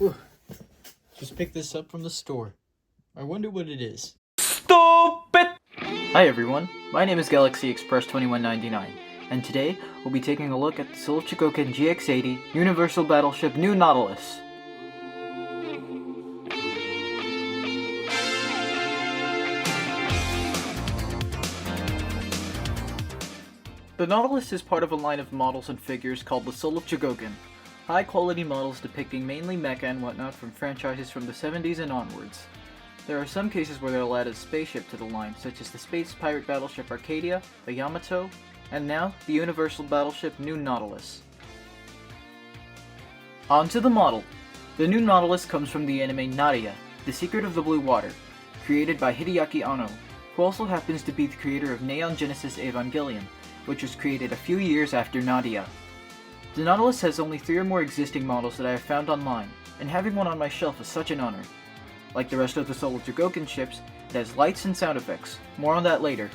Whew. Just picked this up from the store. I wonder what it is. Stupid! Hi everyone, my name is Galaxy Express 2199, and today we'll be taking a look at the Chogokin GX-80 Universal Battleship 𝑁-Nautilus. The Nautilus is part of a line of models and figures called the Chogokin, high-quality models depicting mainly mecha and whatnot from franchises from the 70s and onwards. There are some cases where they'll add a spaceship to the line, such as the space pirate battleship Arcadia, the Yamato, and now the universal battleship 𝑁-Nautilus. On to the model. The 𝑁-Nautilus comes from the anime Nadia, The Secret of the Blue Water, created by Hideaki Anno, who also happens to be the creator of Neon Genesis Evangelion, which was created a few years after Nadia. The Nautilus has only 3 or more existing models that I have found online, and having one on my shelf is such an honor. Like the rest of the Chogokin ships, it has lights and sound effects, more on that later.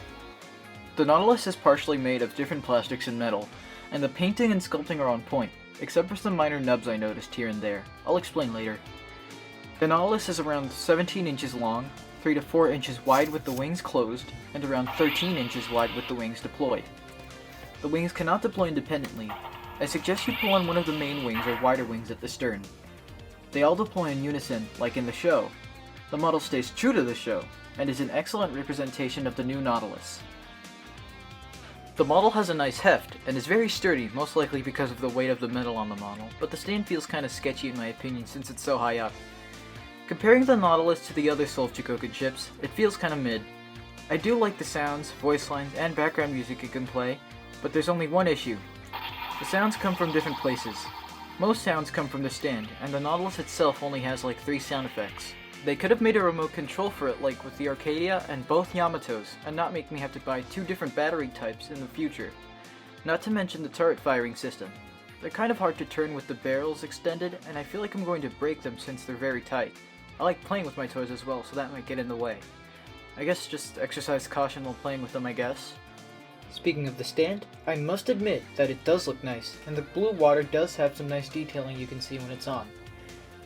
The Nautilus is partially made of different plastics and metal, and the painting and sculpting are on point, except for some minor nubs I noticed here and there. I'll explain later. The Nautilus is around 17 inches long, 3 to 4 inches wide with the wings closed, and around 13 inches wide with the wings deployed. The wings cannot deploy independently. I suggest you pull on one of the main wings or wider wings at the stern. They all deploy in unison, like in the show. The model stays true to the show, and is an excellent representation of the 𝑁-Nautilus. The model has a nice heft, and is very sturdy, most likely because of the weight of the metal on the model, but the stand feels kinda sketchy in my opinion since it's so high up. Comparing the Nautilus to the other Chogokin ships, it feels kinda mid. I do like the sounds, voice lines, and background music it can play, but there's only one issue. The sounds come from different places. Most sounds come from the stand, and the Nautilus itself only has like 3 sound effects. They could have made a remote control for it like with the Arcadia and both Yamatos, and not make me have to buy 2 different battery types in the future. Not to mention the turret firing system. They're kind of hard to turn with the barrels extended, and I feel like I'm going to break them since they're very tight. I like playing with my toys as well, so that might get in the way. I guess just exercise caution while playing with them, I guess. Speaking of the stand, I must admit that it does look nice, and the blue water does have some nice detailing you can see when it's on.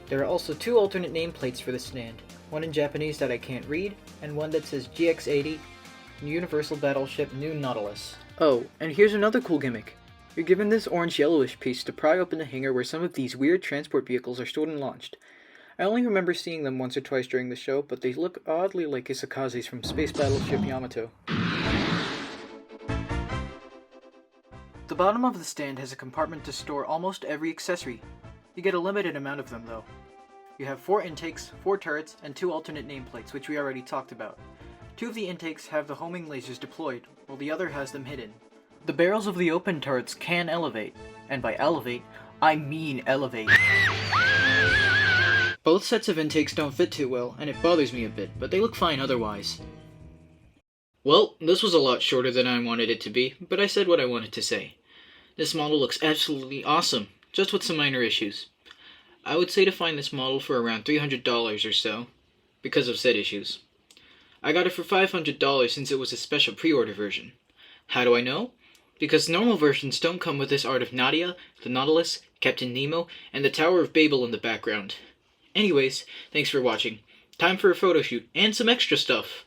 There are also 2 alternate nameplates for the stand, one in Japanese that I can't read, and one that says GX-80, Universal Battleship 𝑁-Nautilus. Oh, and here's another cool gimmick. You're given this orange-yellowish piece to pry open the hangar where some of these weird transport vehicles are stored and launched. I only remember seeing them once or twice during the show, but they look oddly like Isakazes from Space Battleship Yamato. The bottom of the stand has a compartment to store almost every accessory. You get a limited amount of them though. You have 4 intakes, 4 turrets, and 2 alternate nameplates, which we already talked about. 2 of the intakes have the homing lasers deployed, while the other has them hidden. The barrels of the open turrets can elevate, and by elevate, I mean elevate. Both sets of intakes don't fit too well, and it bothers me a bit, but they look fine otherwise. Well, this was a lot shorter than I wanted it to be, but I said what I wanted to say. This model looks absolutely awesome, just with some minor issues. I would say to find this model for around $300 or so, because of said issues. I got it for $500 since it was a special pre-order version. How do I know? Because normal versions don't come with this art of Nadia, the Nautilus, Captain Nemo, and the Tower of Babel in the background. Anyways, thanks for watching. Time for a photo shoot, and some extra stuff.